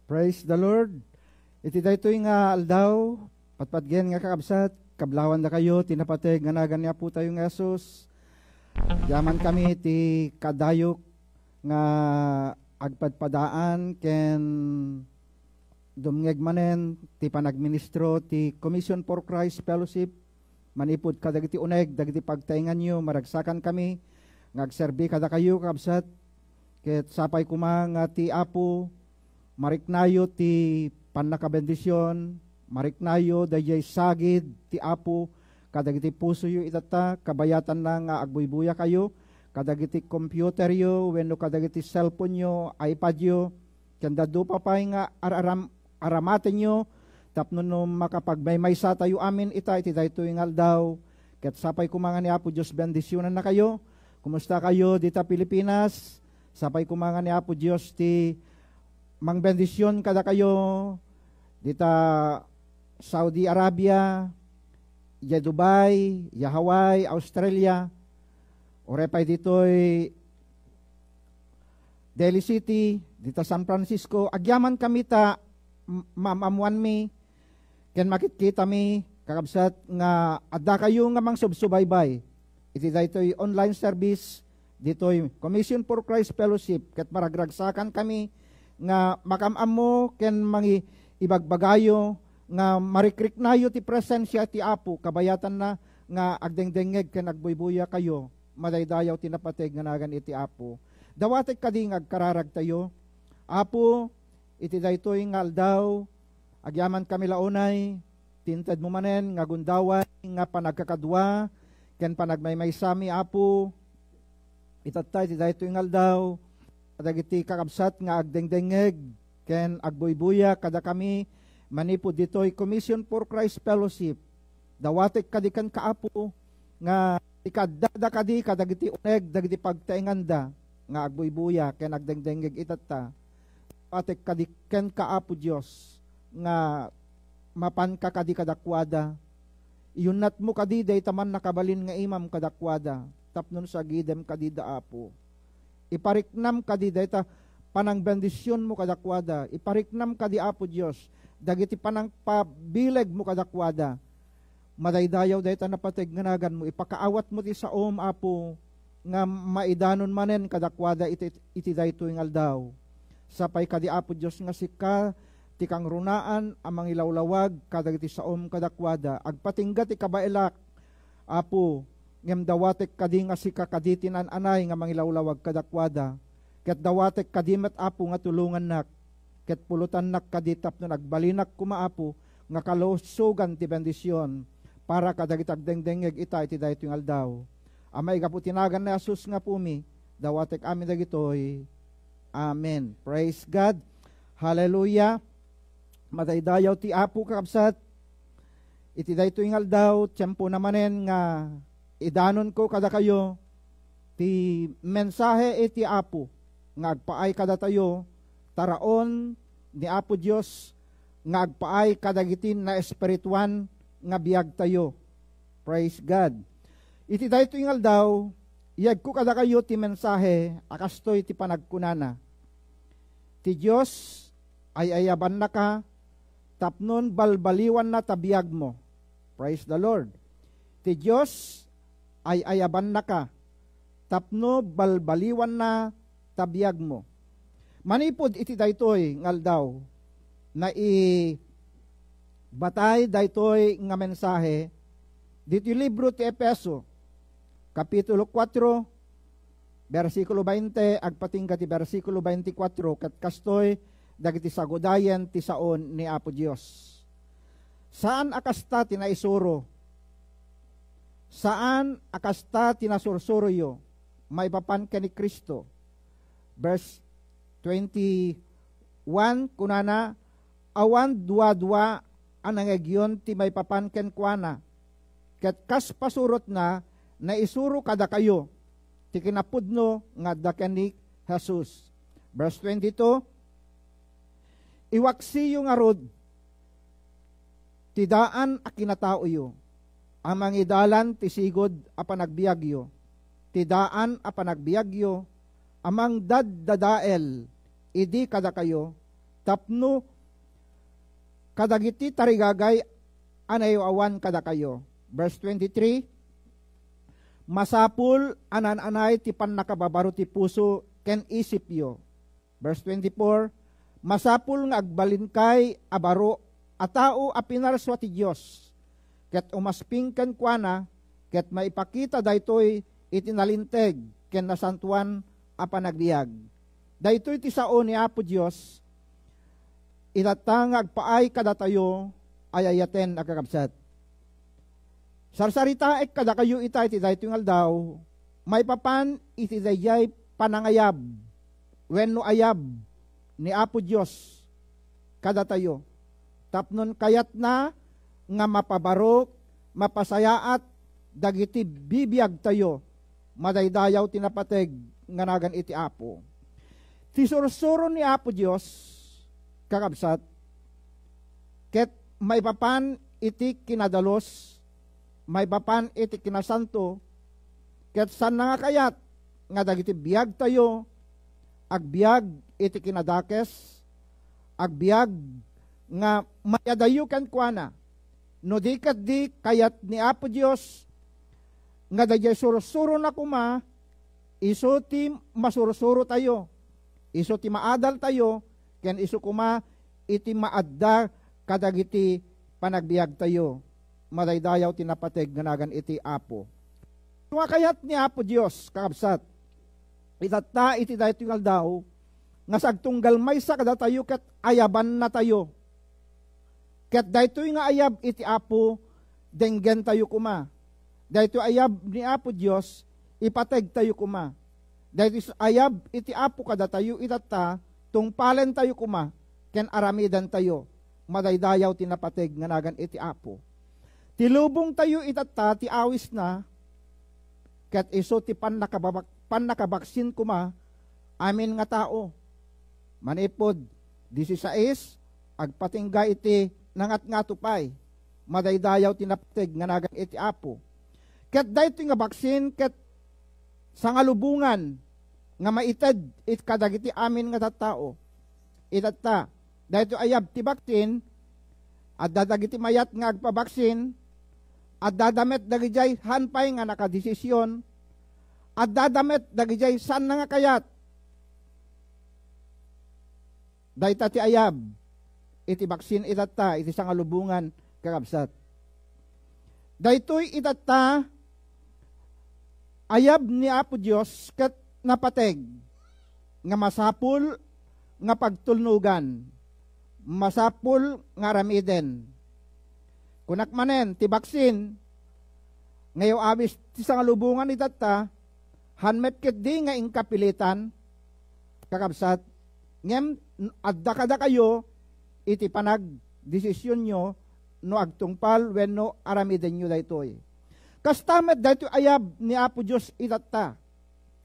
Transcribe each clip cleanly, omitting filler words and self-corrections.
Praise the Lord. Iti daytoy nga aldaw, patpatgen nga kakabsat, kablawan da kayo, tinapateg nga nagan niya po tayo ng Yesus. Yaman kami ti kadayok nga agpadpadaan ken dumngeg manen ti panagministro ti Commission for Christ Fellowship. Manipod kadagiti uneg, dagiti pagtaingan nyo, maragsakan kami, ngagserbi kada kayo kakabsat, ket sapay kuma nga ti Apo, mariknayo ti panakabendisyon, mariknayo dayay sagid ti Apo, kadagiti puso yu itata, kabayatan na nga agbuybuya kayo, kadagiti computer yu, wenno kadagiti cellphone yu, iPad yu, kanda do papay nga aramaten yu, tapno no makapagmaymaysa tayo amin iti dayto ingal daw, ket sapay kumanga ni Apo Diyos bendisyonan na kayo. Kumusta kayo dita Pilipinas? Sapay kumanga ni Apo Diyos ti mangbendisyon kada kayo dita Saudi Arabia, ya Dubai, ya Hawaii, Australia, orepay ditoy Delhi City, dita San Francisco, agyaman kami ta mamamuan mi, ken makikita mi, kakabsat nga adda kayo nga mang subsubaybay, iti daytoy online service, ditoy Commission for Christ Fellowship, ket maragragsakan kami, nga makamam mo ken mangi ibagbagayo nga marikriknayo ti presensya ti Apo kabayatan na nga agdengdengeg ken agbuybuya kayo madaydayaw ti napateg nga nagan iti Apo dawatek kadi nga agkararag tayo Apo iti daytoy nga aldaw agyaman kami launay tinted mo manen nga gundaway nga panagkakadwa ken panagmaymaysami Apo itatay iti daytoy nga aldaw kadagiti kakabsat nga agdengdengeg ken agbuybuya kada kami manipod ditoy Commission for Christ Fellowship dawatek kadikan kaapo nga ikadda kadi kadagiti uneg dagiti pagtaenganda nga agbuybuya ken agdengdengeg itata dawatek kadiken kaapo Dios nga mapan ka kadi kadakwada iyunat mo kadi day taman nakabalin nga imam kadakwada tapnon sa gidem kadi daapo ipariknam kadi dayta panang bendisyon mo kadakwada ipariknam kadi Apo Dios dagiti panang pabileg mo kadakwada madaydayaw dayta napateg nga nagan mo ipakaawat mo ti saom Apo nga maidanon manen kadakwada iti daytoy nga aldaw sapay kadi Apo Dios nga sika ti kang runaan amang ilawlawag kadagiti saom kadakwada agpatingga ti kabailak Apo ngem dawatek kadi nga sika kaditinan anay nga mangilawlawag kadakwada ket dawatek kadimet Apo nga tulungan nak ket pulutan nak kaditap no nagbalinak kumaapo nga kalusugan ti bendisyon para kadagiti agdengdengeg ita iti daytoy nga aldaw amay gapu tinagan na Jesus nga pumi dawatek amin dagitoy amen. Praise God, hallelujah. Madaydayaw ti Apo kakabsat iti daytoy nga aldaw tiyempo na manen nga idanon ko kada kayo ti mensahe iti Apo nga agpaay kada tayo taraon ni Apo Dios nga agpaay kadagiti na espirituan nga biag tayo. Praise God. Iti daytoy nga aldaw iyag ko kada kayo ti mensahe akastoy ti panagkunana. Ti Dios ay ayaban na ka tapnon balbaliwan na tabiag mo. Praise the Lord. Ti Dios ay ayaban na ka, tapno balbaliwan na tabiyag mo. Manipod iti daytoy ngal daw, na batay daytoy nga mensahe, dito libro ti Epeso, Kapitulo 4, versikulo 20, agpatingga ti versikulo 24, kat kastoy, dagiti sagudayan ti saon ni Apo Dios. Saan akasta tinaisuro? Saan akasta tinasursuro yo maipapan ka ni Kristo? Verse 21 kunana awan dua-dua anangegyon ti maipapan ken kuana ket kas pasurot na naisuro kada kayo ti kinapudno nga daken ni Jesus. Verse 22 iwaksi yung arod ti daan a kinatao yo amang idalan ti sigod a panagbiagyo ti daan a panagbiagyo amang daddadael idi kada kayo tapno kadagiti tarigagay anayo awan kada kayo. Verse 23, masapul anan-anay ti pannakababaro ti puso ken isip yo. Verse 24, masapul nga agbalin kay abaro a tao a pinarswa ti Dios. Ket umasping ken kuana ket maipakita daytoy itinalinteg ken nasantuan a panagbiag. Daytoy ti sao ni Apo Dios itatang agpaay kada tayo ayayaten a kakabsat. Sarsarita ek kada kayo itay ti daytoy ngaldaw may papan iti dayay panangayab wenno ayab ni Apo Dios kada tayo. Tapnon kayat na nga mapabarok, mapasayaat, dagiti bibiyag tayo, madaydayaw tinapateg nga nagan iti Apo. Ti sursuro ni Apo Dios kakabsat, ket may papan iti kinadalos, may papan iti kinasanto, ket san nga kayat nga dagiti biyag tayo, agbiag iti kinadakes, agbiag nga mayadayo kan kuana, no di kat di kayat ni Apo Dios nga dayay sursuro na kuma, iso ti masursuro tayo, iso ti maadal tayo, ken iso kuma iti maadda kadagiti panagbiag tayo, madaydayaw tinapateg nga nagan iti Apo. Nga kayat ni Apo Dios kakabsat, itatta iti daytoy ngaldaw nga sagtunggal maysa kada tayo ket ayaban na tayo. Ket daytoy nga ayab iti Apo denggen tayo kuma. Daytoy ayab ni Apo Dios ipateg tayo kuma. Daytoy ayab iti Apo kada tayo itatta tungpalen tayo kuma ken aramidan tayo. Madaydayaw tinapateg nga nagan iti Apo. Tilubong tayo itatta ti awis na ket iso ti pannakabaksin kuma amin nga tao. Manipod 16 agpatingga iti nangat nga tupay, madaydayaw tinapteg nga nagan iti Apo. Ket daytoy nga baksin ket sangalubungan nga maited it kadagiti amin nga tattao. Itatta, daytoy ayab ti baksin at dadagiti mayat nga agpabaksin at dadamet dagijay hanpay nga nakadesisyon at dadamet dagijay san nga kayat. Dayta ti ayab iti baksin itatta iti sangalubungan kakabsat. Daytoy itatta ayab ni Apo Dios ket napateg nga masapul nga pagtulnugan, masapul nga ramiden. Kunak manen ti baksin ngayo abis ti sangalubungan itatta hanmet ket di nga inkapilitan kakabsat ngem adda kada kayo iti panag desisyon nyo no agtungpal wenno aramiden nyo daytoy. Kastamet daytoy ayab ni Apo Dios itatta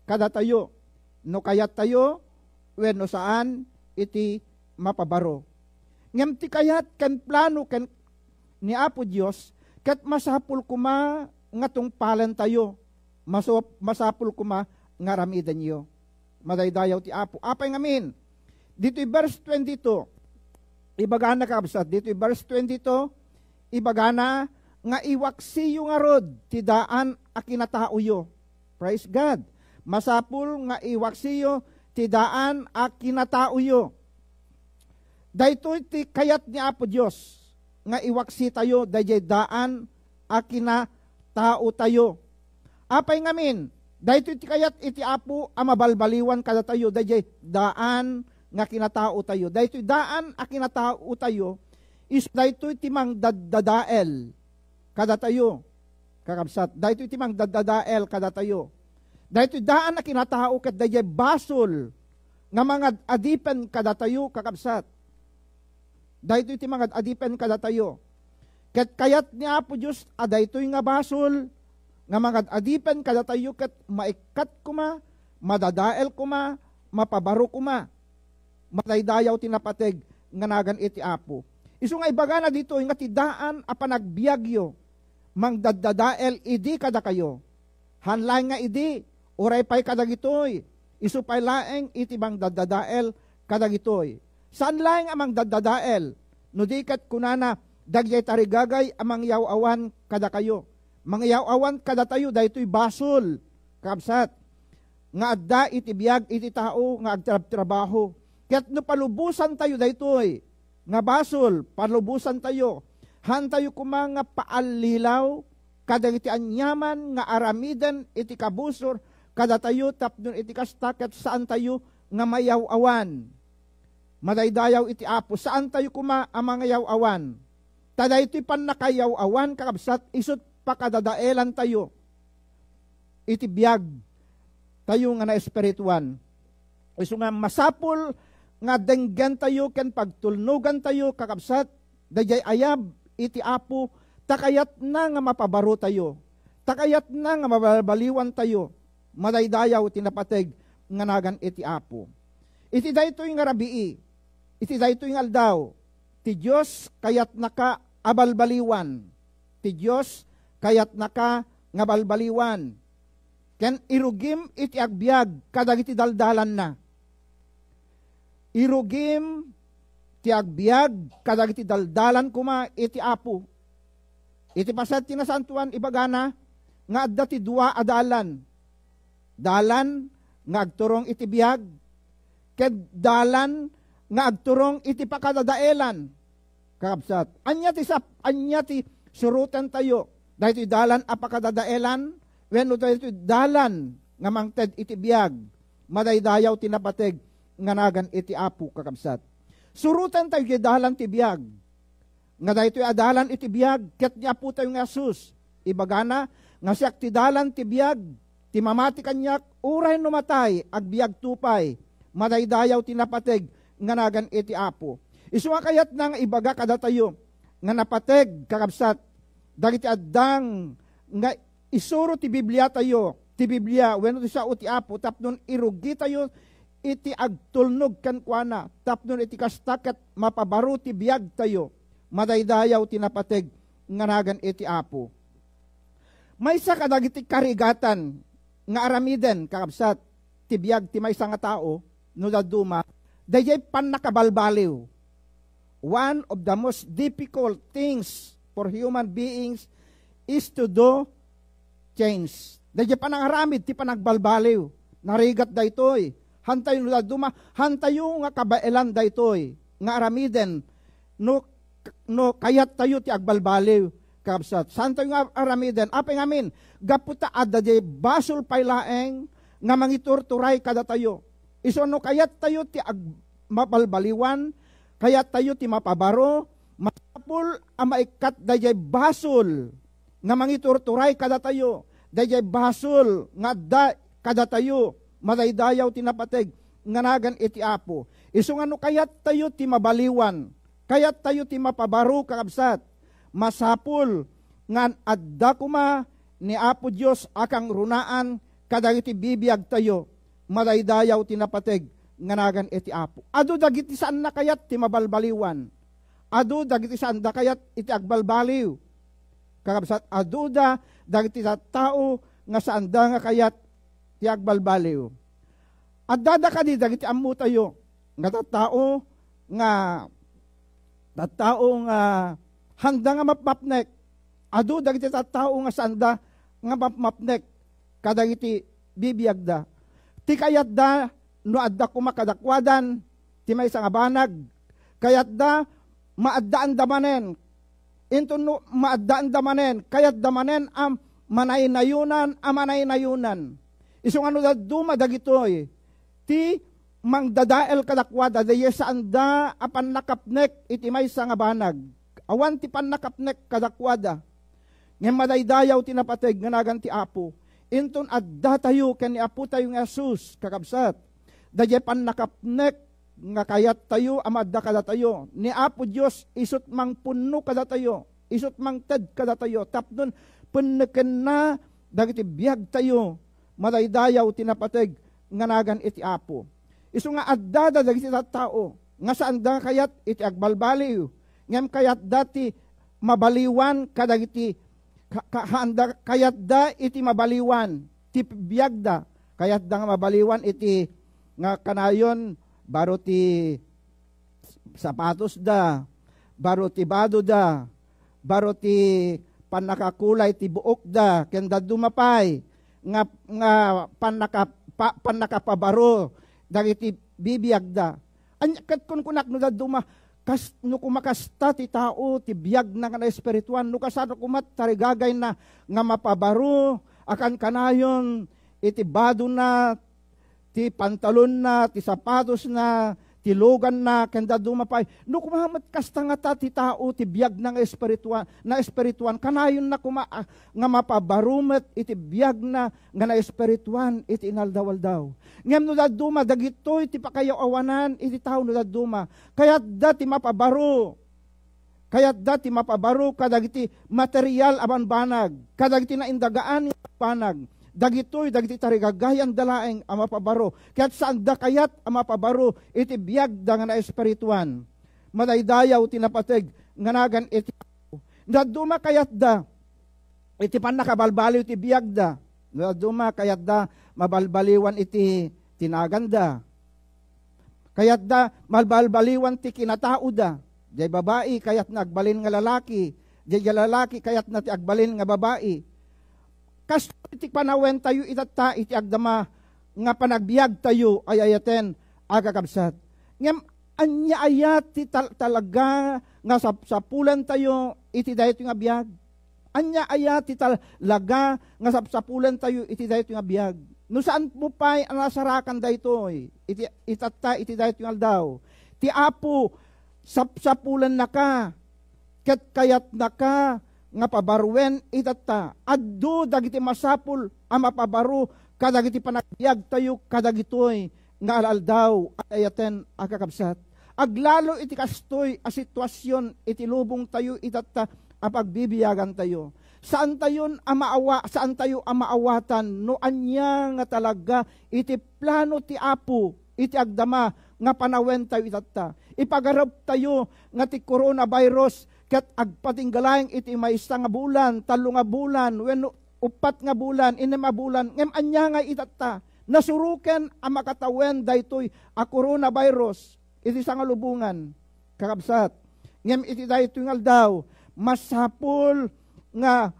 kada tayo no kayat tayo wenno saan iti mapabaro. Ngem ti kayat ken plano ken ni Apo Dios ket masapul kuma nga tungpalan tayo. Masapul kuma nga aramiden nyo. Madaydayaw ti Apo. Apay ngamin. Dito'y verse 22. Ibagana kakabsat, dito verse 22, ibagana nga iwaksiyo nga rod, ti daan a kinatauyo. Praise God. Masapul nga iwaksiyo, ti daan a kinatauyo. Daytoy ti kayat ni Apo Dios nga iwaksi tayo, dayjay daan a kinatao tayo. Apay ngamin, daytoy ti kayat iti Apo a mabalbaliwan kada tayo, dayjay daan nga kinatao tayo. Daytoy daan a kinatao tayo is daytoy timang daddadael kada tayo. Kakabsat, daytoy timang daddadael kada tayo. Daytoy daan a kinatao ket dayjay basol nga mga adipen kada tayo kakabsat. Daytoy timang adipen kada tayo. Ket kayat ni Apo Dios daytoy nga basol nga mga adipen kada tayo ket maikat kuma, madadael kuma, mapabaro kuma. Mataydayaw tinapateg nga nagan iti Apo. Isu nga ibaga na dito nga tidaan a panagbiagyo mang daddadael idi kada kayo. Hanlaing nga idi uray pay kadagitoy. Isu pay laeng iti bang daddadael kadagitoy. Saan lang amang dadadael? No dikat kunana, dagyay tarigagay amang yaw-awan kada kayo. Mga yaw-awan kada tayo, dahito'y basol, kabsat. Nga adda itibiyag iti tao, nga agtrabaho. Kaya't no palubusan tayo daytoy, nga basol, palubusan tayo. Han tayo kumanga paalilaw, kada iti anyaman, nga aramiden, iti kabusor, kada tayo tapnon iti kastaket, saan tayo nga mayaw-awan. Madaydayaw iti apo, saan tayo kuma amang yaw-awan? Tada ito'y panakayaw-awan, kakabsat, isot pakadadaelan tayo. Iti biyag, tayo nga na espirituan. Iso nga masapul, nga denggan tayo, ken pagtulnugan tayo, kakabsat, dayay ayab, iti apo, takayat na nga mapabaro tayo. Takayat na nga mabaliwan tayo. Madaydayaw, tinapateg, nga nagan iti apo. Iti daytoy nga rabii, iti daytoy nga aldaw, ti Diyos kayat naka abalbaliwan. Ti Diyos kayat naka nga balbaliwan. Ken irugim iti agbyag kadag iti daldalan na. Irugim ti agbyag kadag iti daldalan kuma iti apo. Iti pasat tinasantuan ibagana nga adda ti dua adalan. Dalan nga agturong iti biyag, ket dalan nga agturong iti pakadadaelan. Kakabsat, anya ti surutan tayo, dahil iti dalan apakadadaelan, wenno dahil iti dalan nga mangted iti biyag, madaydayaw tinapateg, nga nagan iti apo, kakabsat. Surutan tayo iti dalan ti biyag, nga dahil iti adalan iti biyag, ket niya po tayo nga sus, ibagana, nga siyak ti dalan ti biyag, ti mamati kanyak, uray numatay, agbiag tupay, madaydayaw tinapateg, nga nagan iti apo. Isu nga kayat nang ibaga kada tayo, nga napateg, kakabsat, dagiti addang, nga isuro ti Biblia tayo, ti Biblia, wenno ti sao ti apo, tapnon irugi tayo, iti agtulnog kankwana, tapnon iti kastaket, mapabaro ti biag tayo, madaydayaw tinapateg, nga nagan iti apo. Maysa kadagiti karigatan, nga aramiden, kakabsat, ti biag ti maysa nga tao, no daduma, dayay panakabalbaliw. One of the most difficult things for human beings is to do change. Dayay panangaramid, ti panagbalbaliw. Narigat daytoy. Hantay no daduma, hantayo nga kabaelan daytoy. Nga aramiden, no kayat tayo ti agbalbaliw. Kabsat. Saan tayo nga aramiden? Apeng amin, gaputa adda jay basol paylaeng, nga mangiturturay kada tayo. Iso no kayat tayo ti mabalbaliwan, kayat tayo ti mapabaro, masapul ang maikat dayay basol, nga mangiturturay kada tayo, dayay basol, nga da kada tayo, madaydayaw tinapateg, nga nagan iti apo. Iso nga no kayat tayo ti mabaliwan, kayat tayo ti mapabaro, kakabsat, masapul, nga adda kuma ni Apo Diyos akang runaan, kadagiti bibiyag tayo, madaydayaw tinapateg, nga nagan iti apo. Adu dagiti saan na kayat ti mabalbaliwan. Adu dagiti saan da kayat iti agbalbaliw. Kakabsat, adu da dagiti tao nga saan da nga kayat ti agbalbaliw. At dada ka di dagiti ammo tayo, nga tattao nga handa nga mapmapnek. Adu dagiti tattao nga saan da nga mapmapnek kadagiti bibiyag da. Ti kayat da no adda kumakadakwadan, ti may nga banag, kayat da maaddaan damanen, into no maaddaan damanen, kayat damanen am manaynayunan, amanay-nayunan. Iso nga no daduma dagitoy, ti mangdadael kadakwada, daye saan da apan nakapnek, iti may nga banag, awan ti pan nakapnek kadakwada, ngayon madaydayaw tinapateg, nga nagan ti apo, inton adda tayo, ken ni apo tayo nga Sus, kakabsat, dayay pan nakapnek, nga kayat tayo, amadda kada tayo. Ni Apo Diyos, isot mang puno kada tayo. Isot mang ted kada tayo. Tapnon, puneken na, dagiti biyag tayo. Madaydayaw, tinapateg, nga nagan iti Apo. Iso nga adda dagiti tao. Nga saan da kayat iti agbalbaliw. Ngem kayat dati mabaliwan, kadagiti, kayat da iti mabaliwan. Ti biyag da. Kayat da nga mabaliwan iti nga kanayon baro ti sapatos da, baro ti bado da, baro ti panakakulay ti buok da, kenda dumapay, nga panakapabaro, dagiti bibiyag da. Kat kun kunak no da duma, no kumakasta ti tao, ti biyag na nga espirituan, no kasano kumat tarigagay na nga mapabaro, akan kanayon, iti bado na, ti pantalon na, ti sapatos na, ti logan na, kanda dumapay. No kumamat kasta nga ta, ti tao, ti biyag na espirituan, kanayon na nga mapabarumet, iti biyag na nga espirituan, iti inaldawaldaw. Ngem no daduma, dagitoy, ti pakayaw awanan, iti tao no daduma. Kaya't dati mapabaro, kadagiti material aban banag, kadagiti na indagaan banag, dagiti tarigagayan dalaeng ang mapabaro. Kaya't saan da kayat ang mapabaro, iti biyag da nga na espirituan. Madaydayaw tinapateg, nganagan iti daduma kayat da, iti panakabalbaliw iti biyag da, daduma kayat da, mabalbaliwan iti tinaganda. Kayat da, mabalbaliwan ti kinatao da. Jay babae, kayat na agbalin nga lalaki. Jay lalaki, kayat na ti agbalin nga babae. Kas iti panawen tayo itata, iti agdama, nga panagbiag tayo, ay ayaten, agakabsat. Ngem, anya ayat ti talaga, nga sapulan tayo, iti dahito nga biag. Anya ayat ti talaga, nga sapulan tayo, iti dahito nga biag. No saan mo pa'y anasarakan daytoy, itata, iti dahito nga aldaw. Ti apo, sapsapulan na ka, ket kayat na ka, nga pabarwen itata, addo dagiti masapul, ang mapabaro, kadagiti panagbiag tayo, kadagitoy, nga alaldaw, ayaten, akakabsat. Aglalo iti kastoy, a sitwasyon, iti lubong tayo, itata, a pagbibiyagan tayo. Saan tayo saan tayo amaawatan, no anya nga talaga, iti plano ti apo, iti agdama, nga panawen tayo itata. Ipagarap tayo, nga ti coronavirus, kat agpatinggalayang iti maysa nga bulan, 3 nga bulan, when 4 nga bulan, 6 nga bulan, ngem anya nga itata, nasuruken ang makatawen daytoy a coronavirus, iti sa nga lubungan, kakabsat. Ngem iti daytoy nga aldaw, masapul nga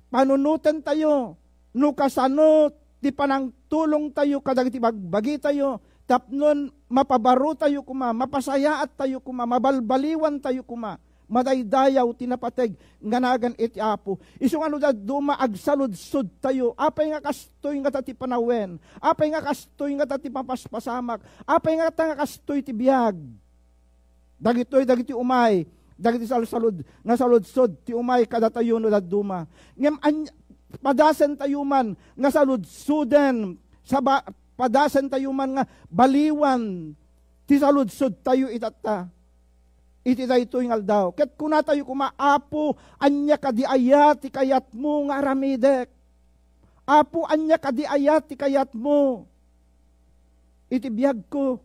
panunutan tayo, no kasano ti panang tulong tayo, kadagiti bagbagi tayo, tapnon mapabaro tayo kuma, mapasayaat tayo kuma, mabalbaliwan tayo kuma, madaydayaw tinapateg, nganagan iti apo. Isu ano da duma agsaludsud tayo, apay nga kastoy nga tati panawen, apay nga kastoy nga tati papaspasamak, apay nga kastoy ti biyag. Dagiti umay, dagiti salud nga saludsod ti umay kada tayo no daduma. Ngem padasen tayo man nga saludsuden, padasen tayo man nga baliwan ti saludsod tayo itata. Iti daytoy nga aldaw. Ket kuna tayo kumaapo, anya kadiayat ti kayat mo nga aramidek. Apo anya kadiayat ti kayat mo. Iti biyag ko.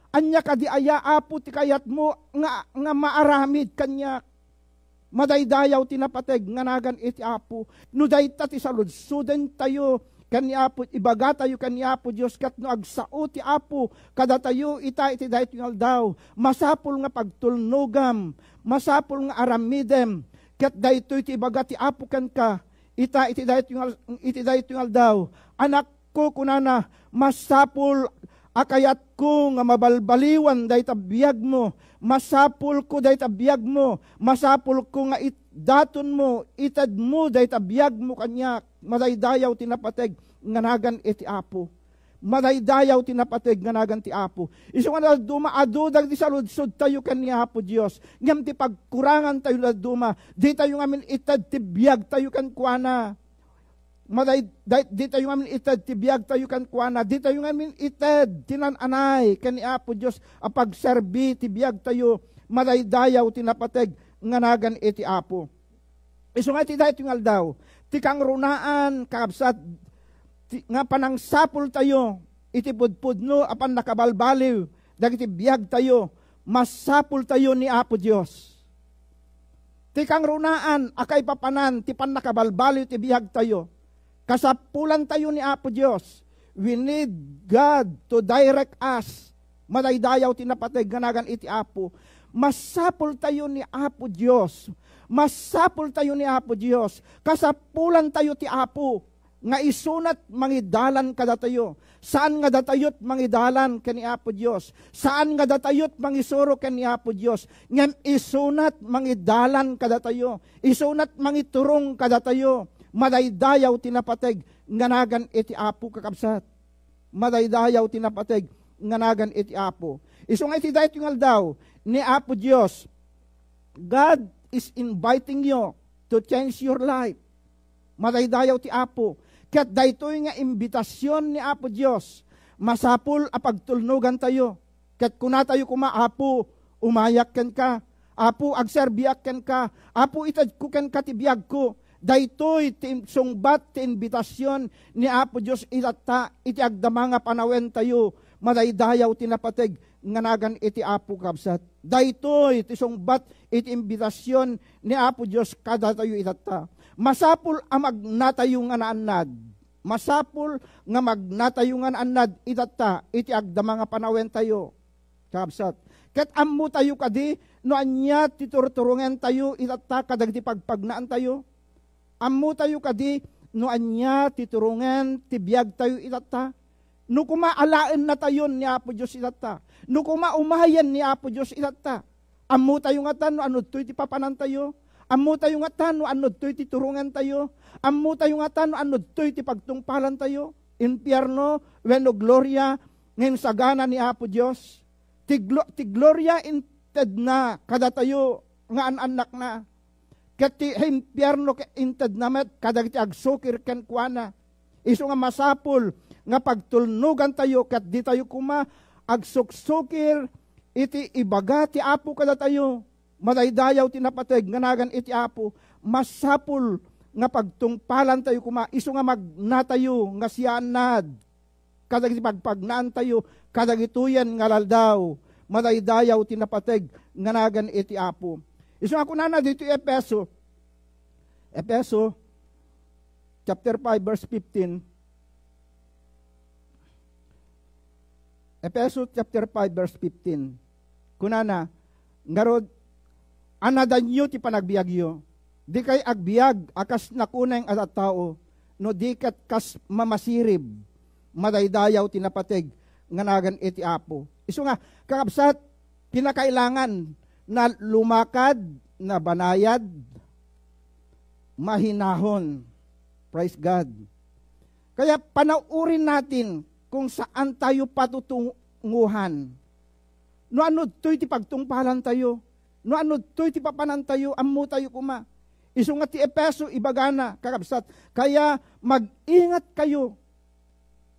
Anya kadiaya apo ti kayat mo nga maaramid kanya. Madaydayaw tinapateg nga nagan iti apo. No dayta ti saludsuden tayo kani apo, ibaga tayo kani apo Dios kat no agsao ti apo kada tayo iti dayto nga aldaw. Masapul nga pagtulnogam, masapul nga aramidem, kat dayto iti ibaga ti apo ken ka. Iti dayto nga aldaw. Anak ko kunana, masapul akayat ko nga mabalbaliwan dayta biyag mo, masapul ko dayta biyag mo, masapul ko nga daton mo, itad mo dayta biyag mo kanyak, madaydayaw tinapateg nganagan iti apo. Madaydayaw tinapateg nganagan ti apo. Isu nga dumaado dagiti saludsod tayo kani apo Dios. Ngem ti pagkurangan tayo duma, di tayo ngamin itad ti biyag tayo kan kuana. Di tayo ngamin itad ti biyag tayo kan kuana, di tayo ngamin itad tinananay kani apo Dios a pagserbi ti biyag tayo, madaydayaw tinapateg nganagan iti apo. Isu nga ti dayto nga aldaw, ti kang runaan kakabsat nga panangsapul tayo, iti pudpudno apan nakabalbaliw, dagiti biyag tayo, masapul tayo ni apo Dios. Ti kang runaan akay papanan, ti pan nakabalbaliw ti biyag tayo, kasapulan tayo ni apo Dios. We need God to direct us. Madaydayaw tinapateg nganagan iti Apo. Masapul tayo ni Apo Dios. Masapul tayo ni Apo Dios. Kasapulan tayo ti Apo. Nga isunat mangidalan kada tayo. Saan nga datayot mangidalan ken ni Apo Dios? Saan nga datayot mangisuro ken ni Apo Dios? Ngem isunat mangidalan kada tayo. Isunat mangiturong kada tayo. Madaydayaw tinapateg nganagan iti Apo kakabsat. Madaydayaw tinapateg nganagan iti Apo. Isu nga iti dayto ngal daw ni Apo Dios. God is inviting you to change your life. Madaydayaw ti Apo. Kat daytoy nga imbitasyon ni Apo Dios. Masapul a pagtulnugan tayo. Kat kuna tayo kuma Apo, umayak ken ka. Apo agserbiak ken ka. Apo itad ko ken ka ti biag ko. Daytoy ti sungbat ti imbitasyon ni Apo Dios itata iti agdama nga panawen tayo. Madaydayaw tinapateg nganagan iti Apo kabsat. Daytoy ti sungbat iti imbitasyon ni Apo Dios kada tayo itata. Masapul ang magnatayo nga naanad. Masapul nga magnatayo nga naanad itata iti agdama nga panawen tayo. Kabsat. Ket ammo tayo kadi no anya titurturungan tayo itata kadagiti pagpagnaan tayo. Ammo tayo kadi no anya titurungan tibiyag tayo itata. No kumaalaan na tayo ni Apo Dios itata. No kumaumayan ni Apo Dios itata. Ammo tayo nga tan no ano to'y ti papanan tayo. Ammo tayo nga tan no ano to'y ti turungan tayo. Ammo tayo nga tan no ano to'y ti pagtungpalan tayo. Impierno wenno gloria ngem sagana ni Apo Dios. Ti gloria inted na kada tayo nga anak na. Ket ti impierno inted na met kadagiti agsukir ken kuana. Isu nga masapul nga pagtulnugan tayo ket di tayo kuma agsuksukir iti ibaga ti Apo kada tayo. Madaydayaw tinapateg nganagan iti Apo. Masapul nga pagtungpalan tayo kuma. Isu nga magnatayo nga sianad. Kadagiti pagpagnaan tayo kadagituyan nga laldaw. Madaydayaw tinapateg nganagan iti Apo. Isu nga kunana dito Efeso. Efeso chapter 5 verse 15. Efeso chapter 5 verse 15. Kunana, ngarod, anadanyo ti panagbiagyo. Di kay agbiag, akas nakunay ang tao, no di kat kas mamasirib, madaydayaw tinapateg, nganagan iti Apo. Isu nga, kakabsat, kinakailangan na lumakad, na banayad, mahinahon. Praise God. Kaya panaurin natin kung saan tayo patutunguhan. No ano to'y ti pagtungpalan tayo. No ano to'y ti papanan tayo, ammo tayo kuma. Isu nga ti Efeso ibagana, kakabsat. Kaya mag-ingat kayo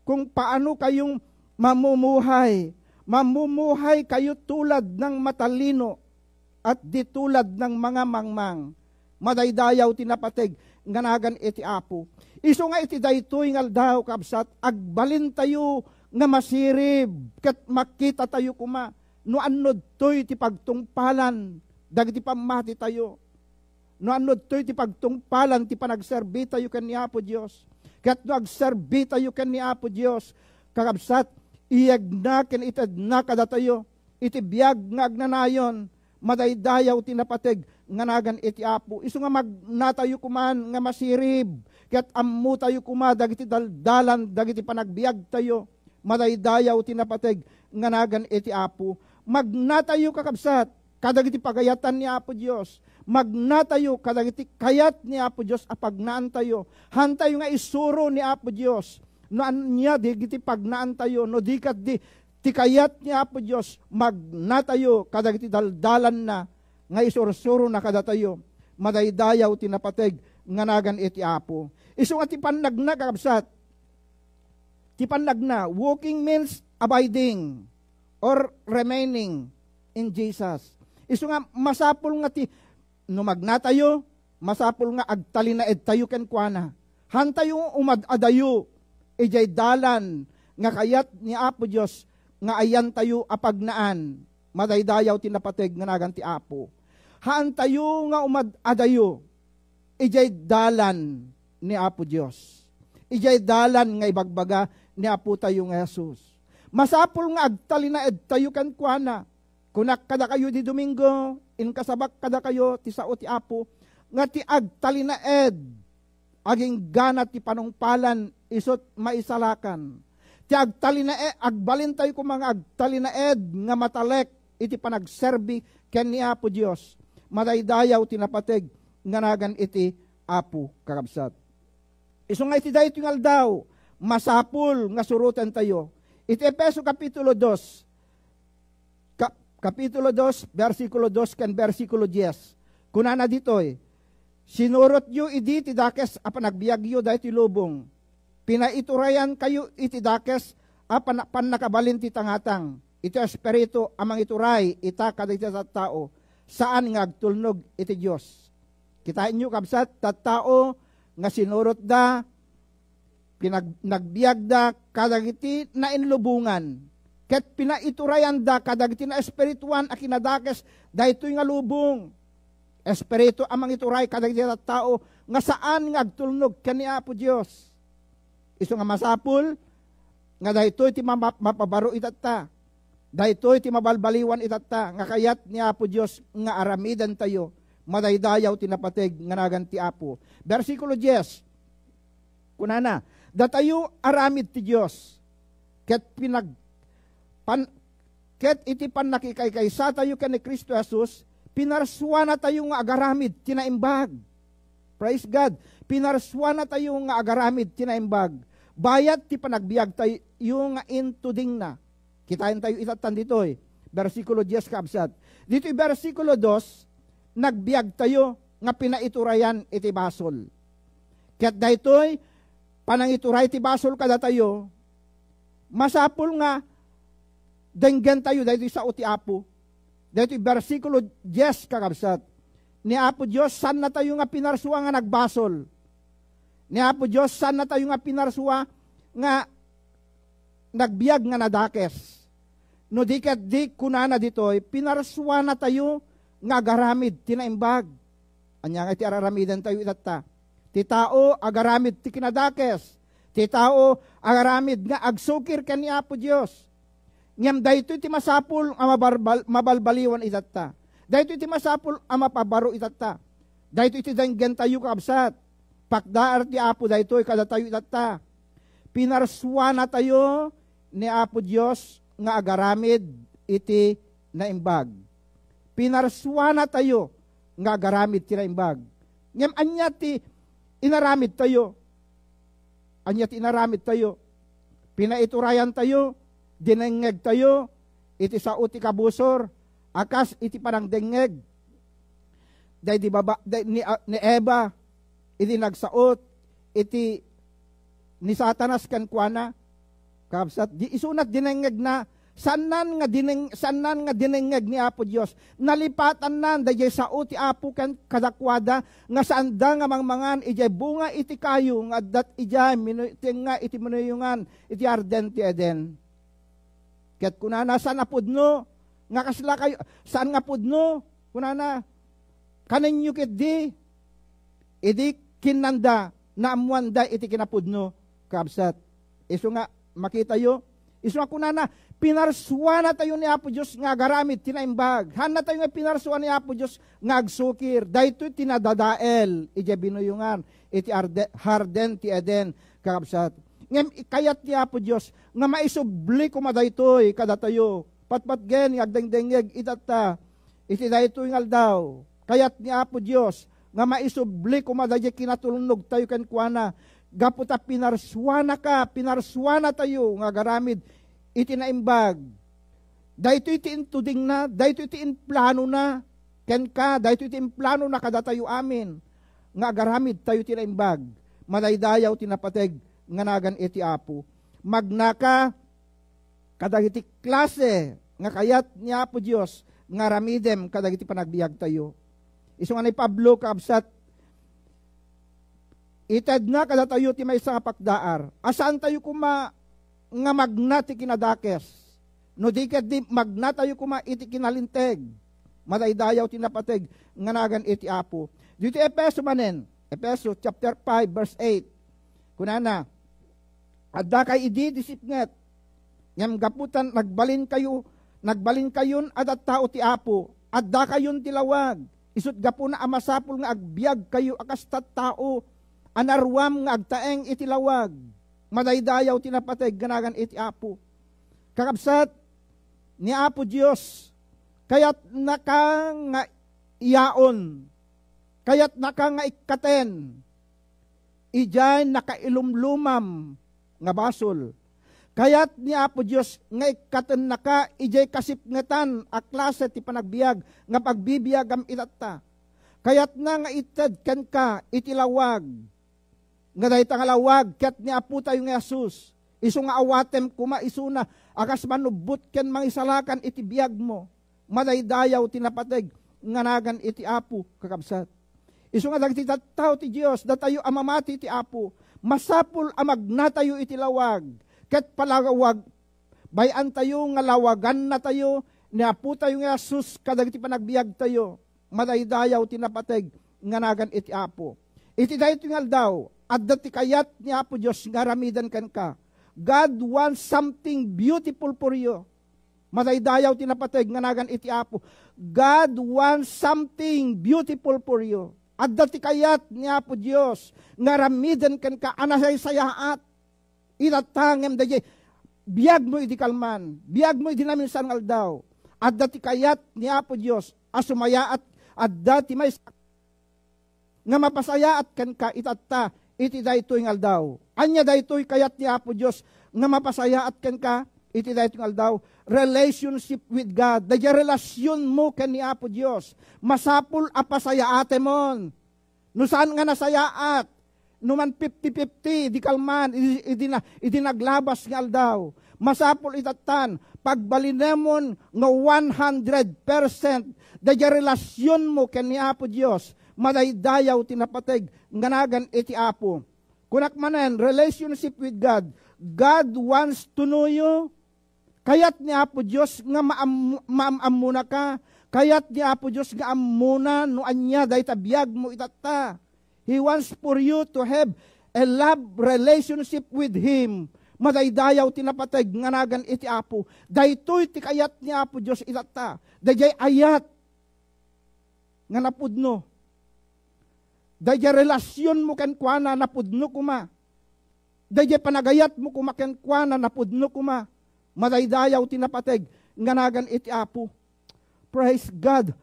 kung paano kayong mamumuhay. Mamumuhay kayo tulad ng matalino at di tulad ng mga mangmang. Madaydayaw tinapateg, nganagan iti Apo. Isu nga iti daytoy ngal daw kabsat, agbalin tayo nga masirib, ket makita tayo kuma, no anod to'y ti pagtungpalan, dagiti pamati tayo. No anod to'y ti pagtungpalan, ti panagserbi tayo ken ni Apo Dios. Ket no agserbi tayo ken ni Apo Dios, kakabsat, iyag na ken ited na kada tayo, iti biag nga agnanayon, madaydayaw tinapateg, nganagan iti Apo. Isu nga magnatayo kuman nga masirib, ket ammo tayo kuma dagiti daldalan, dagiti panagbiag tayo, madaydayaw tinapateg, nganagan iti Apo. Magnatayo kakabsat, kadagiti pagayatan ni Apo Dios. Magnatayo kadagiti kayat ni Apo Dios apagnaan tayo. Hantayo nga isuro ni Apo Dios. No anya digiti pagnaan tayo, no dikat di ti kayat ni Apo Dios, magnatayo kadagiti daldalan na nga isursuro na kada tayo. Madaydayaw tinapateg, nganagan iti Apo. Isu nga ti panagna kakabsat. Ti panagna, walking means abiding or remaining in Jesus. Isu nga masapul nga ti no magnatayo, masapul nga agtalinaed tayo ken kuana. Hantayo umadadayo ijay dalan nga kayat ni Apo Dios nga ayan tayo apagnaan. Madaydayaw tinapateg nganagan ti Apo. Haan tayo nga umadadayo ijay dalan ni Apo Dios. Ijay dalan nga ibagbaga ni Apo tayo nga Jesus. Masapul nga agtalinaed tayo kan kuana. Kunak kada kayo di Domingo, in kasabak kada kayo ti sao ti Apo, nga ti agtalinaed aging ganat ti panungpalan isot maisalakan. Ti agtalinaed, agbalin tayo kung mga agtalinaed nga matalek iti panagserbi ken ni Apo Dios. Madaydayaw tinapateg nga nagan iti Apo kakabsat. Iso nga iti dayto yung aldaw, masapul nga surutan tayo. Iti Efeso Kapitulo 2, Kapitulo 2, versikulo 2 kan versikulo 10. Kunana ditoy, sinurot yu idi ti dakes apan nagbiag yu dahiti lubong. Pinaiturayan kayo iti dakes apan nakabalin ti tangatang. Iti espiritu amang ituray ita kada iti tao. Saan nga agtulnog iti Dios. Kitain nyo kabsat, tattao nga sinurot da, nagbiag da kadagiti na inlubungan. Ket pinaiturayan da kadagiti na espirituan a kinadakes daytoy nga lubong. Espiritu amang ituray kadagiti tao nga saan nga agtulnog ken ni Apo Dios. Isu nga masapul nga daytoy ti mapabaro itatta. Daytoy ti mabalbaliwan itatta nga kayat ni Apo Dios nga aramidan tayo. Madaydayaw tinapateg nga nagan ti Apo. Versikulo 10. Kunana, datayo aramid ti Dios. Ket iti nakikaykaysa tayo ken ni Kristo Jesus, pinarswana tayo nga agaramid tinaimbag. Praise God. Pinarswana tayo nga agaramid tinaimbag. Bayat ti panagbiag tayo nga intuding na. Kitain tayo itatan ditoy. Versikulo 10 kabsat. Dito versikulo 2, nagbiag tayo nga pinaiturayan iti basol. Ket daytoy panangituray ti basol kada tayo, masapul nga denggen tayo daytoy sa uti Apo. Daytoy versikulo 10 kakabsat. Ni Apo Dios san na tayo nga pinarsua nga nagbasol. Ni Apo Dios san na tayo nga pinarsua nga nagbiag nga nadakes. No di ket di kunana ditoy pinarsua na tayo nga agaramid tinaimbag. Anya nga iti araramidan tayo itatta. Ti tao agaramid ti kinadakes. Ti tao agaramid nga agsukir ken ni Apo Dios. Ngem daytoy ti masapul ang mabalbaliwan itatta. Daytoy ti masapul ang mapabaro itatta. Daytoy ti denggen tayo kabsat. Pakdaar ti Apo daytoy kada tayo itatta. Pinarsua na tayo ni Apo Dios nga agaramid iti naimbag. Pinarsua na tayo nga agaramid ti naimbag. Ngem anya ti inaramid tayo. Anya ti inaramid tayo. Pinaiturayan tayo, dinengeg tayo, iti sao ti kabusor, akas iti parang dengeg. Day di baba ni Eva, iti nagsaot, iti ni Satanas kan kuana, kapsat di isunat dinengeg na sanan nga dinengeg ni Apo Dios. Nalipatan nan dayjay sao ti Apo kan kadakwada nga saanda nga mangmangan ijay bunga iti kayo nga dat ijay nga iti manuyungan iti arden ti Eden. Ket kunana saan apudno nga kasla kayo saan nga pudno kunana kaninyo ket di idi kinanda na amuanda iti kinapudno kabsat. Isu nga makita yo isu nga kunana pinarsua na tayo ni Apo Diyos nga garamid tinaimbag. Han na tayo nga pinarsua ni Apo Diyos nga agsukir. Daytoy tinadadael iti binuyungan iti harden ti Eden kakabsat. Ngem kayat ni Apo Diyos nga maisubli kumadaytoy kada tayo. Patpatgen nga agdengdengeg itata iti daytoy nga aldaw. Kayat ni Apo Diyos nga maisubli kumadaytoy kinatulnog tayo ken kuana. Gaputa pinarsua na tayo nga garamid iti naimbag. Daytoy iti intuding na, daytoy iti inplano na, ken ka, daytoy iti inplano na kada tayo amin, nga agaramid tayo iti naimbag, madaydayaw tinapateg, nga nagan iti Apo. Magnaka, kadagiti klase, nga kayat ni Apo Dios nga ramidem, kadagiti panagbiag tayo. Isu nga ni Pablo, kaabsat, ited na kada tayo ti may nga pakdaar, asaan tayo nga magnati kinadakes. No di ket di magnatayo kuma iti kinalinteg. Madaydayaw tinapateg nga nagan iti Apo. Dito Efeso manen. Efeso chapter 5 verse 8. Kunana. Adda kay idi disipnget. Ngam gaputan nagbalin kayon at tao ti Apo, adda kayon tilawag. Isut gapu na amasapul nga agbiag kayo akas tao, anarwam nga agtaeng itilawag. Madaydayaw tinapateg ganagan iti Apo. Kakabsat ni Apo Diyos, kayat naka nga iyaon, kayat naka nga ikaten, ijay nakailumlumam nga basol. Kayat ni Apo Diyos nga ikaten naka ijay kasipngetan a klase ti panagbiag nga pagbibiyagam itatta. Kayat na nga itadken ka itilawag nga dayta nga lawag ket ni Apo tayo nga Jesus. Isu nga awatem kuma isuna akas manubot ken mangisalakan iti biag mo. Madaydayaw tinapateg nga nagan iti Apo kakabsat. Isu nga dagiti tattao ti Dios datayo amamati ti Apo. Masapul amagnatayo iti lawag. Ket palawag, bayan tayo nga lawagan na tayo, ni Apo tayo nga Jesus, kadagiti panagbiag tayo, madaydayaw tinapateg, nga nagan iti Apo. Iti dayo tingal daw, at dati kayat ni Apo Diyos, nga ramidan kan ka. God wants something beautiful for you. Madaydayaw tinapateg, nga nagan iti Apo. God wants something beautiful for you. At dati kayat ni Apo Diyos, nga ramidan kan ka, anasay sayaat. Itatangem dahi, biyag mo iti kalman, biyag mo iti namin sangal daw, at dati kayat ni Apo Diyos, asumaya at dati may nga mapasaya at kan ka itatta, iti daytoy ngal daw. Anya daytoy kayat ni Apo Diyos, nga mapasaya at kan ka, iti daytoy ngal daw, relationship with God, dahi relasyon mo kan ni Apo Diyos, masapul apasaya ate mon, no saan nga nasayaat, numan 50-50, di kalman, idi naglabas nga aldaw. Masapol itatan, pagbalinemon nga 100%, daya relasyon mo ken ni Apo Diyos, madaydayaw tinapateg, nganagan iti Apo. Kunak manen, relationship with God, God wants to know you, kayat ni Apo Diyos nga maamuna ka, kayat ni Apo Diyos nga amuna, no anya, dahi tabiyag mo itata. He wants for you to have a love relationship with Him. Madaydayaw tinapateg, nganagan iti Apo. Daytoy ti kayat ni Apo Diyos itata. Dayjay ayat nga napudno. Dayjay relasyon mo ken kuana napudno kuma. Dayjay panagayat mo kuma ken kuana napudno kuma. Madaydayaw tinapateg, nganagan iti Apo. Praise God.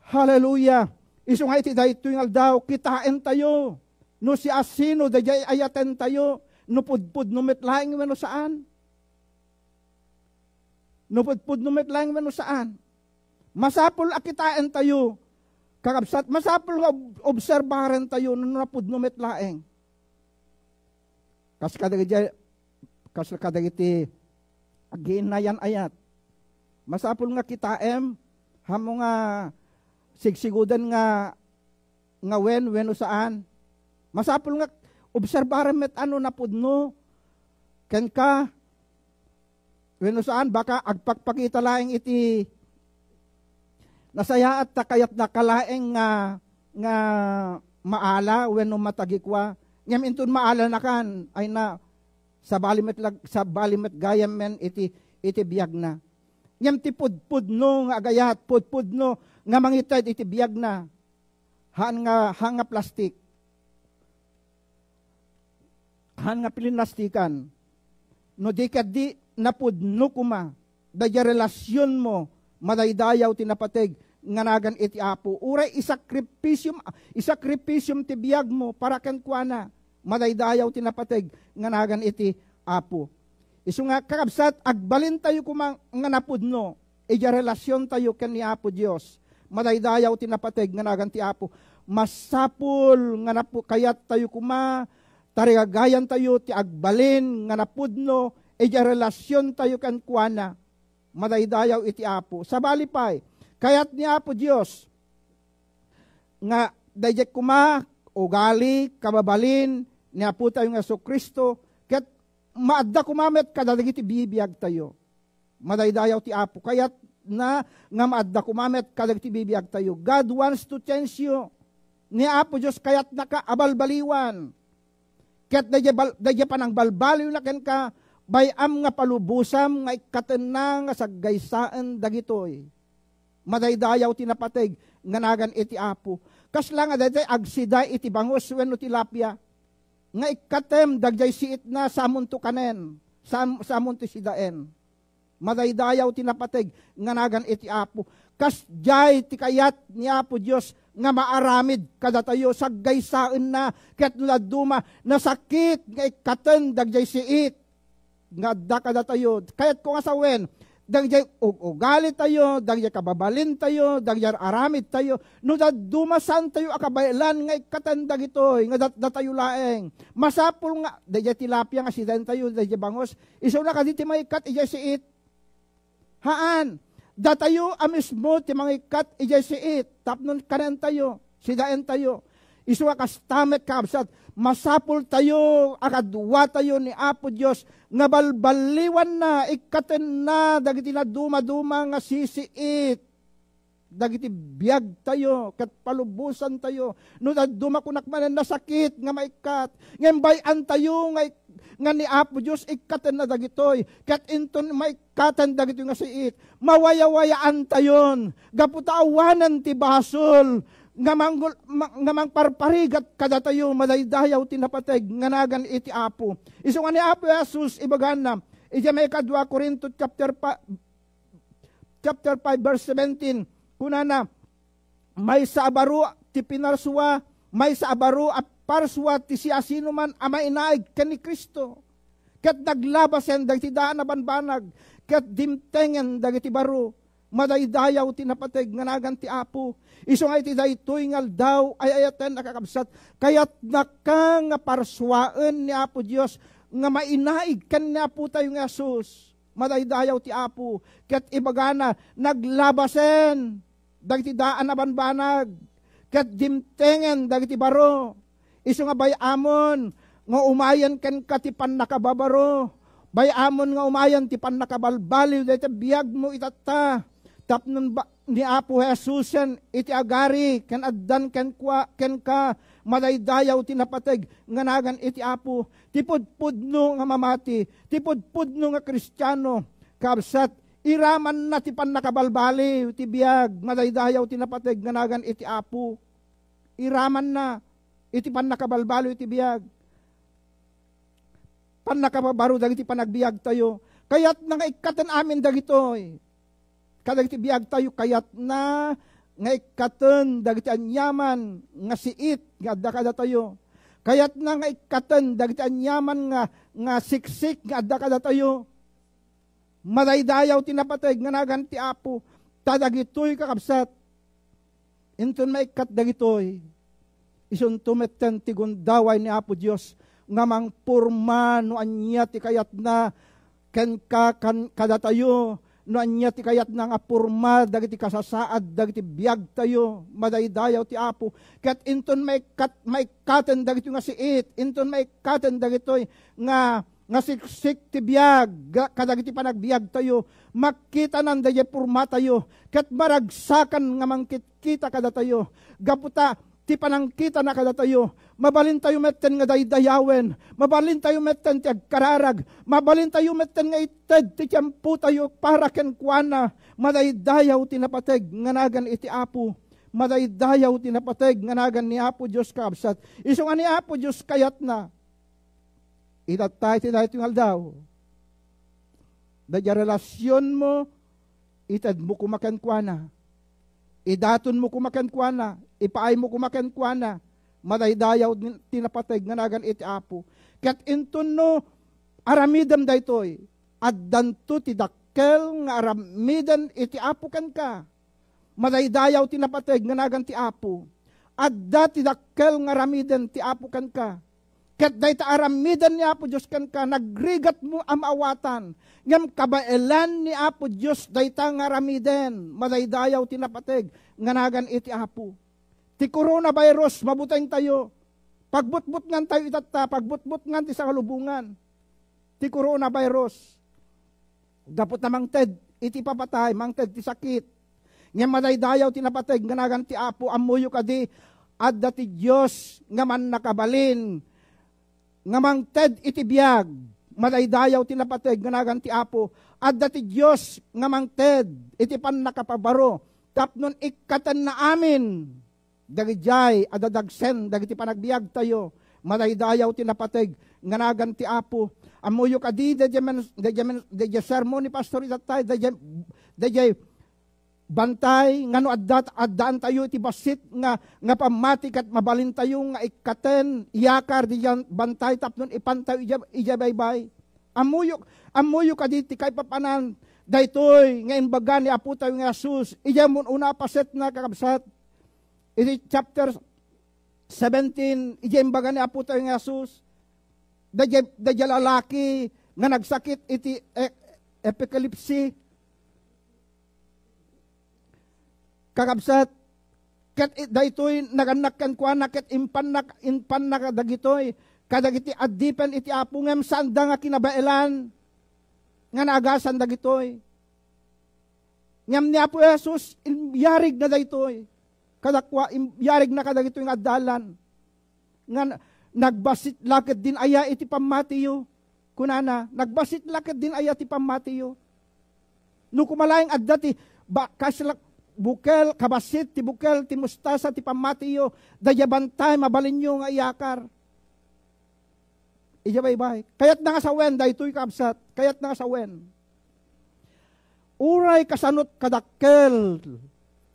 Hallelujah. Isu nga iti daytoy ngal daw, kitain tayo. No si asino, dayjay ayaten tayo. No pudpud no metlaing weno saan. No pudpud no metlaing weno saan. Masapul akitain tayo. Kakabsat, masapul nga obserbaren tayo no napud no metlaing. Kas kadagiti aginayan ayat. Masapul nga kitaem, hamo nga sigsigudan nga weno saan. Masapul nga obserbaran met ano napudno. Ken ka weno saan baka agpakpakita laeng iti nasaya at takayat nakalaeng nga maala weno matagikwa. Ngem intun maala na kan ay na sa balimet gayam men iti biyag na. Ngem ti pudpudno nga agayat, pudpudno nga mangitad iti biyag na. Hanga plastik. Hanga pilinastikan. No di kadi napudno kuma. Daya relasyon mo, madaydayaw tinapateg, nganagan iti Apo. Uray isakripisyum ti biyag mo, para ken kuana, madaydayaw tinapateg, nganagan iti Apo. Isu nga kakabsat, agbalin tayo kumang nga napudno, ija relasyon tayo ken ni Apo Diyos. Madaydayaw tinapateg, nganagan ti Apo. Masapul, nga kayat tayo kuma, tarigagayan tayo, ti agbalin, nga napudno, ija relasyon tayo ken kuana, madaydayaw iti Apo. Sabalipay, kayat ni Apo Diyos, nga dayjek kuma, ugali, kababalin, ni Apo tayo nga so Kristo, ket maadda kumamet kadagiti bibiyag tayo. Madaydayaw ti Apo, kayat na nga maadda kumamet kadagiti bibiyag tayo. God wants to change you. Ni Apo Diyos kayat naka abalbaliwan. Ket dayjay panang balbaliw na ken ka, bayam nga palubusam nga ikatena nga saggaysaan dagitoy. Madaydayaw tinapateg nga nagan iti Apo. Kasla nga dayday agsiday iti bangos wenno tilapia. Nga ikatem dagjay siit na samon to kanen, samon to sidaen. Madaydayaw tinapateg nga nagan iti Apo. Kas jay ti kayat ni Apo Dios nga maaramid kada tayo saggaysaan na ket duma nasakit nga ikaten dagjay siit nga adda kada tayo. Kayat ko nga sawen dagjay ugali tayo, dagjay kababalin tayo, dagjay aramid tayo, no dumasan tayo akabaylan nga ikatan dagitoy, nga datayo laeng. Masapul nga, dagjay tilapia nga sidan tayo, dagjay bangos, iso na kaditi may ikat, ijay siit. Haan, datayo amismo ti mga ikat, ijay siit, tapnon kanan tayo, sidaen tayo. Iso nga kastamet kabsat, masapul tayo, akadwa tayo ni Apo Diyos, nga balbaliwan na, ikaten na, dagiti na duma-duma nga sisiit, dagiti biyag tayo, kat palubusan tayo, no duma kunak manan na sakit, nga maikat, ngembayan tayo, nga ni Apo Diyos, ikaten na dagitoy, kat inton maikatan dagitoy nga siit, mawayawayaan tayon, gaputaawanan ti basol, nga mangparparigat kada tayo madaydayaw tinapateg nga nagan iti Apo. Iso nga ni Apo Jesus ibagan na iti may 2 Corinto chapter 5 verse 17 kuna na may sa abaro ti pinarswa, may sa abaro at parswa ti siya sino man ama inaig ken ni Kristo. Ket naglabasen dagiti daan na banbanag, ket dimtengen dagiti baro. Madaydayaw tinapateg nga nagan ti Apo. Iso nga iti daytoy ngal daw ay ayaten nakakabsat. Kaya't naka nga parswaan ni Apo Dios nga mainaig kan ni Apo tayo nga Jesus. Madaydayaw ti Apo. Ket ibagana naglabasen dagiti daan na banbanag. Ket dimtengen dagiti baro. Iso nga bayamon nga umayan ken katipan nakababaro. Bayamon nga umayan ti pan nakabalbaliw dayta biyag mo itata. Tapnon ba ni Apo Jesus yan iti agari ken addan ken ka madaydayaw tinapateg nga nagan iti Apo. Tipudpudno nga mamati, tipudpudno nga Kristiyano kabsat iraman na ti pan nakabalbaliw ti biyag madaydayaw tinapateg nga nagan iti Apo. Iraman na iti pan nakabalbaliw iti biyag. Pan nakababaro dagiti panagbiag tayo. Kayat na nga ikatan amin dagitoy. Kadagiti biag tayo kayat na nga ikatan dagiti anyaman nga siit nga adda kada tayo. Kayat na nga ikatan dagiti anyaman nga siksik nga adda kada tayo. Madaydayaw tinapateg nga nagan ti Apo. Tadagitoy kakabsat. Inton maikat dagitoy. Isun tumetten ti gundaway ni Apo Dios nga mangpurma no anya ti kayat na ken kada tayo no anya ti kayat na nga purma dagiti kasasaad dagiti biag tayo madaydayaw ti Apo. Ket inton maikaten dagiti nga siit, inton maikaten dagitoy nga siksik ti biag kadagiti panagbiag tayo, makita nan dayay purma tayo, ket maragsakan nga mangkitkita kada tayo. Gaputa ti panangkita na kada tayo, mabalin tayo metten nga daydayawen, mabalin tayo metten ti agkararag, mabalin tayo metten nga ited ti tiyempo tayo para ken kuana, madaydayaw tinapateg nga nagan iti Apo, madaydayaw tinapateg nga nagan ni Apo Dios kabsat. Isu nga ni Apo Dios kayat na, itatay ti dayto nga aldaw, dadya relasyon mo, ited mo kumaken kuana, idaton mo kumaken kuana, ipaay mo kumaken kuana, madaydayaw tinapateg nga nagan iti Apo. Ket inton no aramidem daytoy, addanto ti dakkel nga aramidan iti Apo ken ka. Madaydayaw tinapateg nga nagan ti Apo. Adda ti dakkel nga aramiden ti Apo ken ka. Ket dayta aramidan ni Apo Dios ken ka, nagrigat mo amawatan. Ngem kabaelan ni Apo Dios dayta nga aramiden, madaydayaw tinapateg nga nagan iti Apo. Ti coronavirus, mabuteng tayo. Pagbutbut ngan tayo itata, pagbutbut ngan ti sa kalubungan. Ti coronavirus. Dapot na mangted, iti papatay, mangted ti sakit. Ngayon madaydayaw tinapateg, nga nagan ti Apo, amuyo kadi, adda ti Diyos, nga man nakabalin, nga mangted iti biyag, madaydayaw ti napateg nganagan ti Apo, adda ti Dios nga mangted iti pan nakapabaro, tapnon ikkatan na amin, dagijay adadagsen dagiti panagbiag tayo, madaydayaw ti napateg nganagan ti Apo. Amuyo kadi dayjay sermon ni pastor itatay, dayjay bantay ngano addaan tayo iti basit nga pamatik at mabalin tayo nga ikaten iyakar diyan bantay tapnon ipantay ija baybay. Amuyo kaditi kay papanan daytoy nga imbaga ni Apo tayo nga Jesus ija mun una paset na kakabsat iti chapter 17 ija imbaga ni Apo tayo nga Jesus dayjay lalaki nga nagsakit iti epilepsy kakabsat, ket daytoy naganakkan kuana ket impan na kadagitoy, kadagiti addipen iti Apo ngem sanda nga kinabailan, nga naagasan dagitoy. Ngem ni Apo Jesus, yarig na daytoy, kadakwa, yarig na kadagitoy nga addalan, nga nagbasit lakad din aya iti pamatiyo, kunana, nagbasit lakad din aya iti pamatiyo. No kumalayang adda ti, bukel, kabasit, ti bukel, ti mustasa, ti pamatiyo, dayabantay, mabalinyo nga iyakar. Ijabaybay. Kayat na nga sawen, daytoy kabsat, kayat na nga sawen. Uray kasanot kadakkel,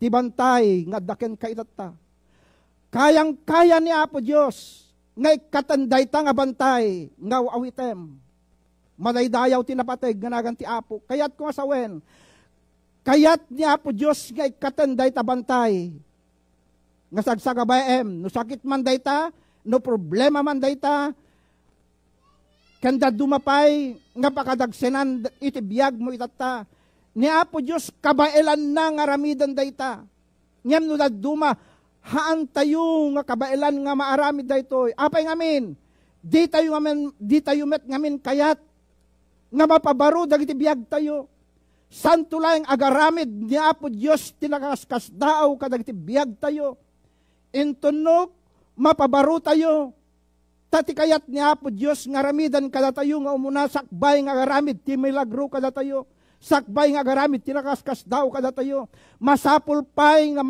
ti bantay, nga daken kaitata. Kayang-kaya ni Apo Diyos, nga ikatanday ta nga bantay, nga awitem. Madaydayaw ti napateg, nga nagan ti Apo. Kayat ko nga sawen, kayat niya po Diyos nga ikatanday tabantay. Nga sagsagabayem, no sakit man dayta, no problema man dayta, kanda dumapay, nga pakadagsenan iti biyag mo itata. Niya po Diyos kabailan na nga ramidan dayta. Ngem no duma, haan tayo nga kabailan nga maaramid daytoy. Apay ngamin, di tayo met ngamin kayat, nga mapabaro dagiti biyag tayo. Santo lang agaramid niya po Diyos tinakaskas daaw kadagiti biyag tayo. Intunok mapabaro tayo. Tati kayat niya po Diyos nga ramidan kada tayo nga umuna sakbay nga agaramid ti milagro kada tayo. Sakbay nga agaramid tinakaskas daaw kada tayo. Masapul pay nga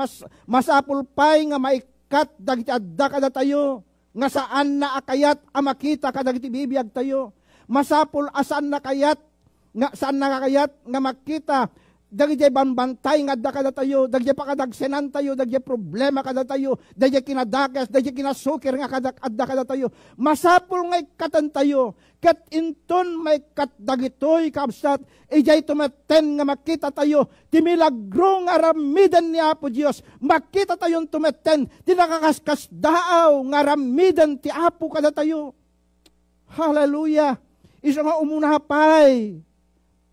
maikat dagiti adda kada tayo. Nga saan na akayat amakita kadagiti bibiyag tayo. Masapul asan na kayat nga saan nakakayat nga makita dagiti bambantay nga adda kada tayo, dagiti pakadagsenan tayo, dagiti problema kada tayo, dagiti kinadakas, dagiti kinasukir nga adda kada tayo. Masapul nga ikatan tayo, ket inton may kat dagitoy kabsat, ijay tumeten nga makita tayo, ti milagro nga ramidan ni Apo Dios, makita tayon tumeten, ti nakakaskas daaw nga ramidan ti Apo kada tayo. Hallelujah! Isa nga umunahapay,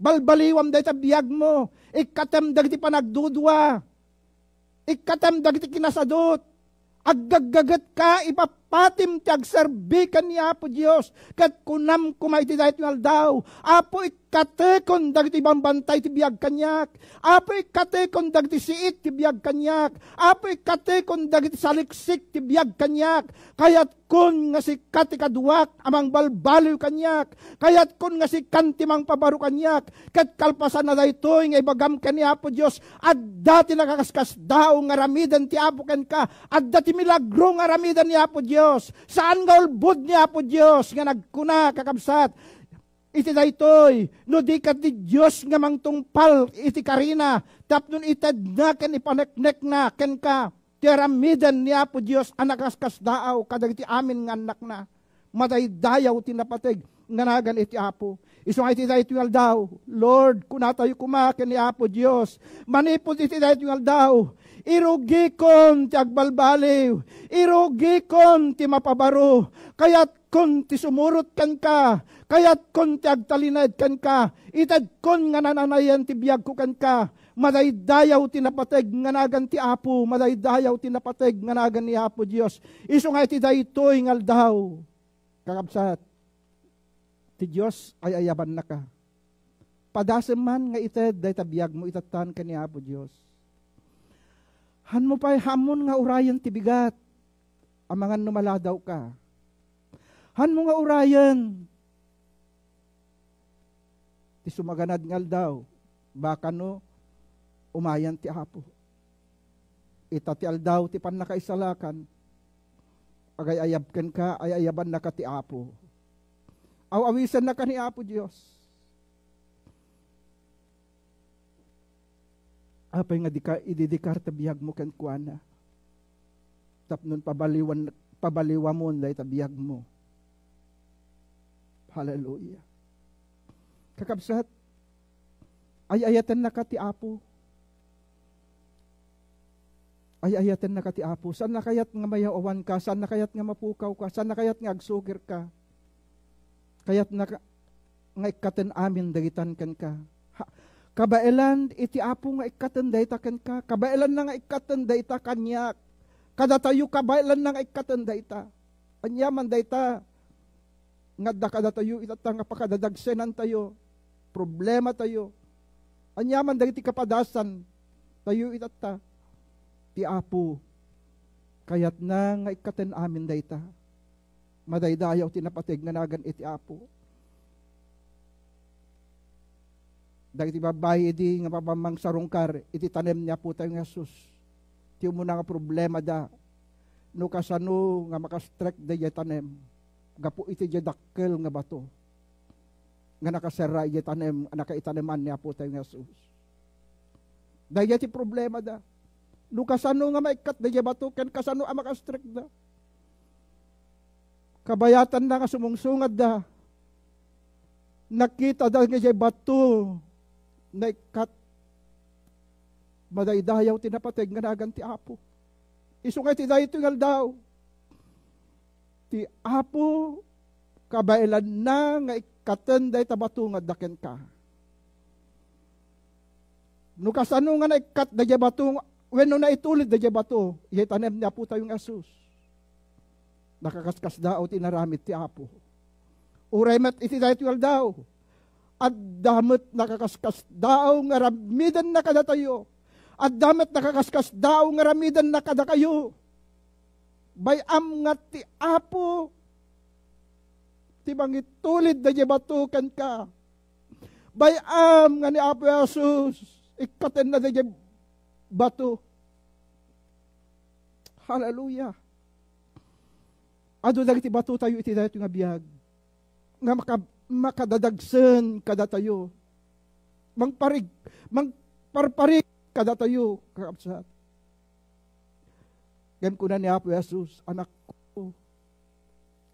balbaliwam dahi tabiyag mo. Ikatem dagiti panagdudwa. Ikatem dagiti kinasadot. Aggagagat ka, ipapatim ti agserbikan ni Apo Diyos. Kat kunam kumaiti dahit yung aldaw. Apo ikatekon dagiti bambantay ti biyag kanyak. Apo ikatekon dagiti siit ti biyag kanyak. Apo ikatekon dagiti saliksik ti biyag kanyak. Kayat kun nga si katikaduak amang balbaliw kanyak. Kayat kun nga si kantimang pabaro kanyak. Kat kalpasan na daytoy nga ibagam ka ni Apo Diyos. At dati nakakaskas daw nga ramidan ti Apo ken ka. At dati milagro nga ramidan ni Apo Diyos. Saan nga ulbud ni Apo Diyos nga nagkuna kakabsat. Iti daytoy, no di kat di Diyos nga mangtungpal iti karina, tapnon itad na ken ipaneknek na ken ka, ti ramidan ni Apo Diyos anakaskas daaw kadagiti amin nga anak na. Madaydayaw tinapateg nga nagan iti Apo. Iso nga iti daytoy daw, Lord, kunatayo kumaken ni Apo Diyos, manipod iti daytoy daw, irugikon ti agbalbaliw, irugikon ti mapabaro, kayat kon ti sumurot kan ka, kayat kon ti agtalinad kan ka, itad kon nga nananayan ti biyag ko kan ka, madaydayaw ti napateg nga nagan ti Apo, madaydayaw ti napateg nga nagan ni Apo Diyos. Iso nga iti daytoy ngal daw, kakabsat, ti Diyos ay ayaban na ka. Padasem man nga ited day tabiyag mo itatan ka ni Apo Diyos. Han mo pa'y hamon nga urayan ti bigat, amangan numala daw ka. Han mo nga urayan, ti sumaganad ngal daw, baka no, umayan ti Apo. Ita ti aldaw ti panakaisalakan, agay ayabken ka, ay ayaban na ka ti Apo. Awisan na ka ni Apo Diyos. Apay nga ididikar tabiyag mo kan kuana. Tapnon pabaliwa mo dahil tabiyag mo. Hallelujah. Kakabsat, ay-ayatan na ka ti Apo. Ay-ayatan na ka ti Apo. Saan na kayat nga mayawan ka? Saan na kayat nga mapukaw ka? Saan na kayat nga agsugir ka? Kayat na nga ikaten amin dagitan kan ka. Kabailan iti Apo nga ikaten dayta kan ka. Kabailan na nga ikaten dayta kanyak. Kada tayo kabailan na nga ikaten dayta. Anyaman dayta. Nga kada tayo itata nga pakadadagsenan tayo. Problema tayo. Anyaman dagiti kapadasan tayo itata. Ti Apo. Kayat na nga ikaten amin dayta. Madaydayaw tinapatig nga nagan iti Apo. Dagiti babae iti nga papamang sarungkar, iti tanem niya po tayo nga sus. Ti umuna nga problema da. No kasano nga makastrek da jay tanem. Gapo iti jay dakkel nga bato. Nga nakasera jay tanem, nakaitaneman niya po tayo nga sus. Dahil ti problema da. No kasano nga maikat da jay bato, ken kasano ang makastrek da. Kabayatan na nga sumungsungad da. Nakita da nga jay bato, na ikat madaydayaw tinapateg nga nagan ti Apo. Isungay ti dahi tingal daw. Ti Apo kabailan na nga ikaten dahi tabato nga daken ka. No kasano nga na ikat dahi bato, wenno na itulid dahi bato, iyay tanem ni Apo tayong Asus. Nakakaskas daw tinaramit ti Apo. Uray met iti dahi tingal daw. At damat nakakaskas daw nga ramidan na kada tayo. At damat nakakaskas daw nga ramidan na kada kayo. Bayam nga ti Apo. Ti bangit tulid da di batukan ka. Bayam nga ni Apo Jesus. Ikaten na da di bato. Hallelujah. Ado dagiti bato tayo iti dayo nga biyag. Nga makadadagsen kada tayo. Mangparparig kada tayo. Kakapsat. Gan ko na ni Apo Jesus, anak ko,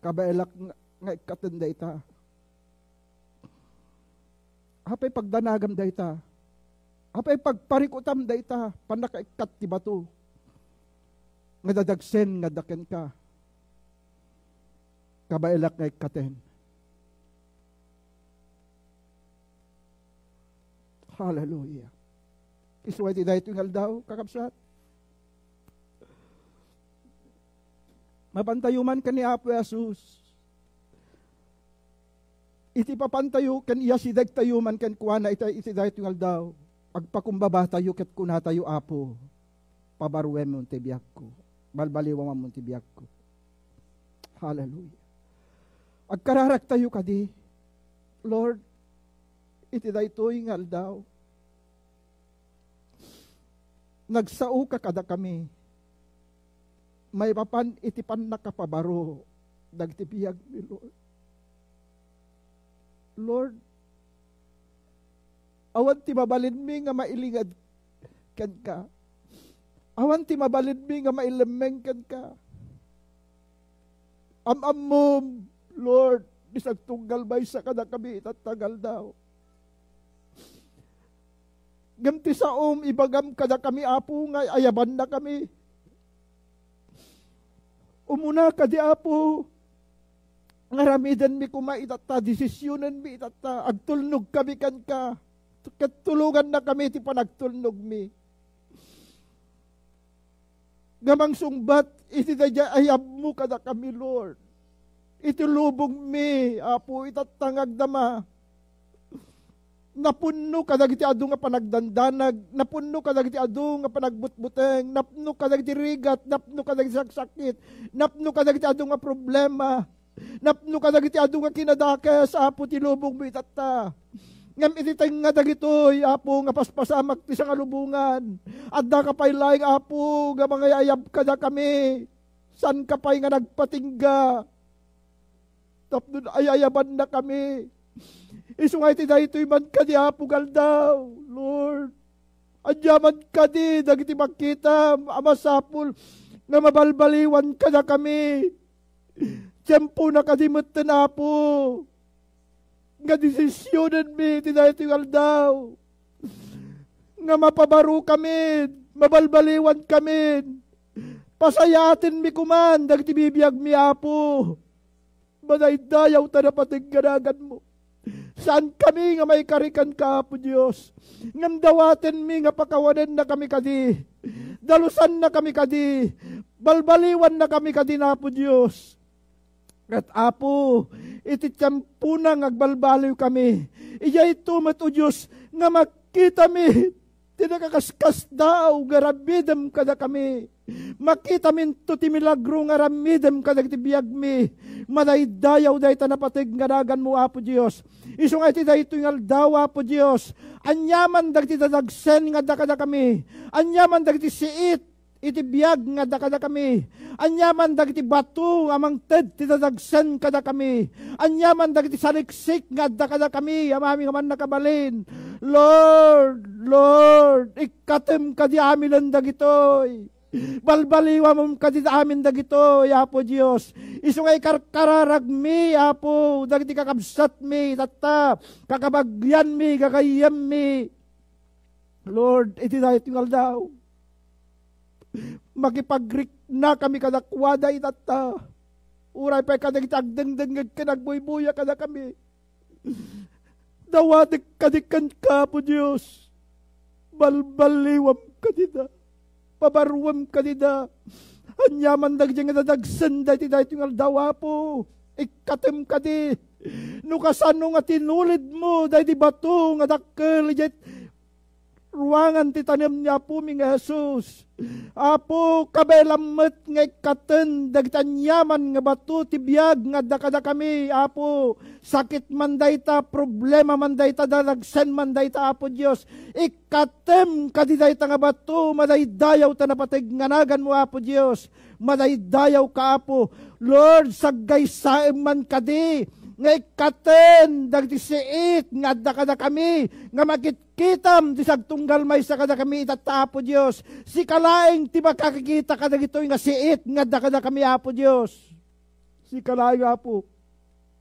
kabailak nga ikatenda ita. Apay pagdanagam da ita. Apay pagparikutam da ita. Panakaikat ti bato. Nga dadagsen nga daken ka. Kabailak nga ikaten. Hallelujah. Isuway ti dahi tingal daw, kakapsat. Mapantayuman ka ni Apo Jesus. Iti papantayo kan iya si dagtayuman kan kuana iti dahi tingal daw. Agpakumbaba tayo ket kuna tayo Apo. Pabaruem mo ti biyak ko. Balbaliwa mo ti biyak ko. Hallelujah. Agkararak tayo kadi. Lord, iti daytoy ngal daw. Nagsao ka kada kami. May papan iti pan nakapabaro. Dagtipiyag mi Lord. Lord, awan ti mabalin mi nga mailingad kan ka. Awan ti mabalin mi nga mailemeng kan ka. Amam Lord, bisag tunggal bay sa kada kami itatagal daw. Gamti sa ibagam kada kami Apo nga ayaban na kami. Umuna kadi Apo. Ngaramidan mi kuma itata, desisyonan mi itata, agtulnog kami kan ka. Katulungan na kami ti panagtulnog mi. Gamang sungbat, iti dadya ayab mo kada kami Lord. Itulubog mi, Apo itatangag dama. Napunno kadagiti adu nga panagdandanag, napunno kadagiti adu nga panagbutbuteng, napno kadagiti rigat, napno kadagiti saksakit, napno kadagiti adu nga problema, napno kadagiti adu nga kinadakes, Apo tilubog mo itata. Ngam ititay nga dagitoy, Apo, nga paspasamak ti sa kalubungan. Adda ka pa'y laing, Apo, nga mga ayab ka na kami. San ka pa'y nga nagpatingga? Tapos ayayaban na kami. Isungay ti daytoy man ka di, Apo, galdaw. Lord, adyaman ka di, dagiti magkita, amasapul, nga mabalbaliwan ka na kami. Tiyempo na kadimot na, Apo. Nga desisyonan mi, tinaytingal daw. Nga mapabaro kami, mabalbaliwan kami. Pasayatin mi kuman, dagiti bibiyag mi, Apo. Manaydayaw ta na patiganagan mo. Saan kami nga may karikan ka, Apo Diyos? Ngam dawatin mi nga pakawanan na kami kadi. Dalusan na kami kadi. Balbaliwan na kami kadi na, Apo Diyos. At Apo, iti tiyempo na ngagbalbaliw kami. Iya ito mat o Diyos, nga makita mi, tinakakaskas daw, garamidem kada kami. Makita min to ti milagro nga ramidem kada ti biyag mi. Manaydayaw dahi tanapatig nga dagan mo, Apo Diyos. Isungay ti dahi ito yung aldaw, Apo Diyos. Anyaman dagiti dadagsen nga dakada kami. Anyaman dagiti siit, iti biyag nga dakada kami. Anyaman dagiti batu amang ted ti dadagsen kada kami. Anyaman dagiti saliksik nga dakada kami amami nga man nakabalin. Lord, Lord, ikatem kadi amin ang dagitoy. Balbaliwa mong kadi amin dagitoy, Apo Diyos. Isungay karkararag mi, Apo, dagiti kakabsat mi, tata, kakabagyan mi, kakayam mi. Lord, iti dahi tingal daw. Makipagrik na kami kadakwada itata. Uray pa'y kadagitagdengdengag ka nagbuybuya kada kami. Dawadik kadikan ka, Po Diyos. Balbaliwam ka dida. Pabaruam ka dida. Anyaman dagjeng dadagsan dahi dahi tingal dawa po. Ikatem ka di. Nukasano nga tinulid mo dahi di bato nga dakkel. Ruangan ti tanim niya po mi nga Jesus. Apo, kabelamet nga ikaten, dagtanyaman nga bato, tibiyag nga dakada kami, Apo. Sakit man dayta, problema man dayta, dalagsen man dayta, Apo Diyos. Ikatem, kadidayta nga bato, madaydayaw ta napatig nganagan mo, Apo Diyos. Madaydayaw ka, Apo. Lord, saggay saem man kadi, nga ikaten, dagti siit, nga dakada kami, nga makitkitam, di sagtunggal may sa kada kami itata, Apo Diyos. Si kalaing, ti makakikita kada gito'y nga siit, nga dakada kami, Apo Diyos. Si kalaing, Apo,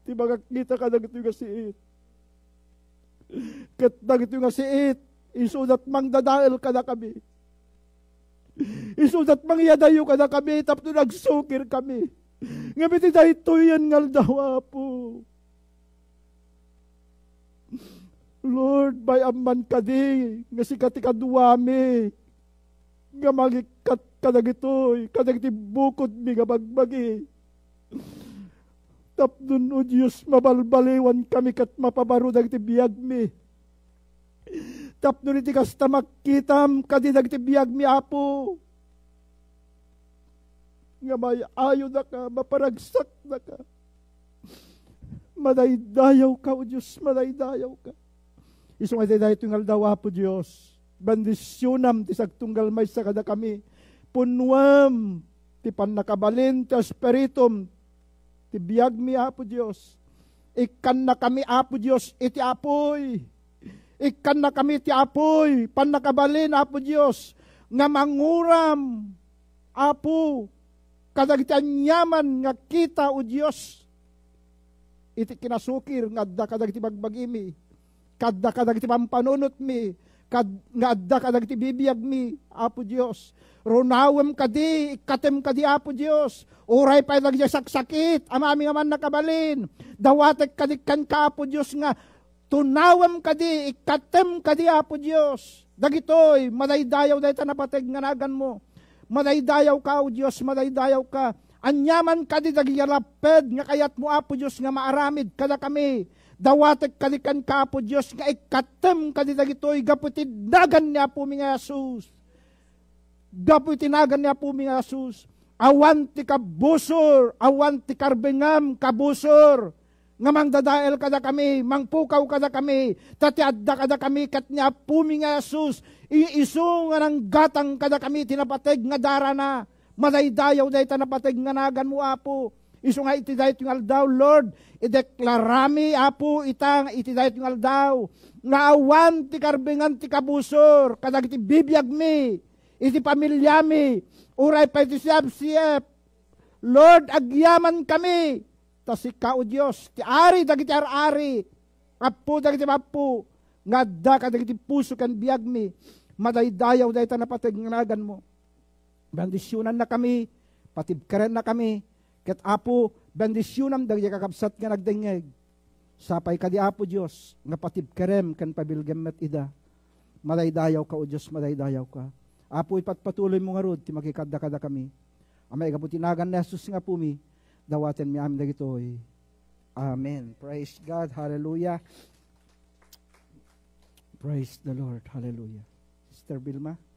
ti makakita kada gito'y nga siit. Kat dagito'y nga siit, isudat mang dadael kada kami. Isudat mang yadayo kada kami, tapos nagsukir kami. Ngabiti dahito yan ngal daw, Apo. Lord, by aman kadi, nga si katikaduami, nga magikat kadagitoy, kadagiti bukod mi nga bagbagi. Tapdun o Diyos, mabalbaliwan kami kat mapabaro dagiti biyag mi. Tapdun iti kasta makitam, kadi dagiti biyag mi, Apo. Nga may ayo na ka, maparagsak na ka. Madaydayaw ka, O Diyos, madaydayaw ka. Isong ay dahi tunggal daw, Apo Diyos. Bandisyonam, ti sagtunggal may sa kada kami. Punwam, ti panakabalin, ti asperitum, ti biyag mi, Apo Diyos. Ikan na kami, Apo Diyos, iti apoy. Ikan na kami, ti apoy, panakabalin, Apo Diyos. Nga manguram, Apo, kadagiti anyaman nga kita, O Diyos. Iti kinasukir nga adda kadagiti bagbagimi. Kadda kadagiti pampanunot mi. Nga adda kadagiti bibiyag mi, Apo Diyos. Runawem kadi, ikatem kadi, Apo Diyos. Uray pa'y nagsasaksakit, amami nga man nakabalin. Dawatek kadikan ka, Apo Diyos, nga tunawem kadi, ikatem kadi, Apo Diyos. Dagitoy, madaydayaw dahi tanapateg nga nagan mo. Madaydayaw ka, O Diyos, madaydayaw ka. Anyaman ka di dagiyaraped, nga kayat mo, Apo Diyos, nga maaramid kada kami. Dawatek kalikan ka, Apo Diyos, nga ikatem ka di dagitoy, gaputid nagan niya po mi nga Jesus. Gaputid nagan niya po mi nga Jesus. Awan ti kabusor, awan ti karbengam kabusor. nga mangdadael kada kami, mangpukaw kada kami, tatiadda kada kami, kat niya pumi nga Jesus, iiso nga ng gatang kada kami, tinapateg nga dara na, madaydayaw day tanapateg nga nagan mo, Apo. Iso nga itidayt yung aldaw, Lord, ideklarami, Apo, itang itidayt yung aldaw, nga awan ti karbingan ti kabusor, kadag iti bibiyag mi, iti pamilya mi, uray pa iti siyap, Lord, agyaman kami, tas ikaw, Diyos, ti ari, dagiti ari, Apo, dagiti mapu, nga da ka, dagiti puso kan biyag mi, madaydayaw, dahi tanapateg nga nagan mo, bendisyonan na kami, patibkaren na kami, ket Apo, bendisyonan, dagiti kakabsat nga nagdengeg, sapay ka di Apo Diyos, nga patibkerem kan pabilgem met ida, madaydayaw ka, O Diyos, madaydayaw ka, Apo, ipatpatuloy mo nga rod, ti makikada-kada kami, amay kaputinagan na Jesus nga pumi, dawaten mi amin dagitoy. Amen. Praise God. Hallelujah. Praise the Lord. Hallelujah. Sister Vilma.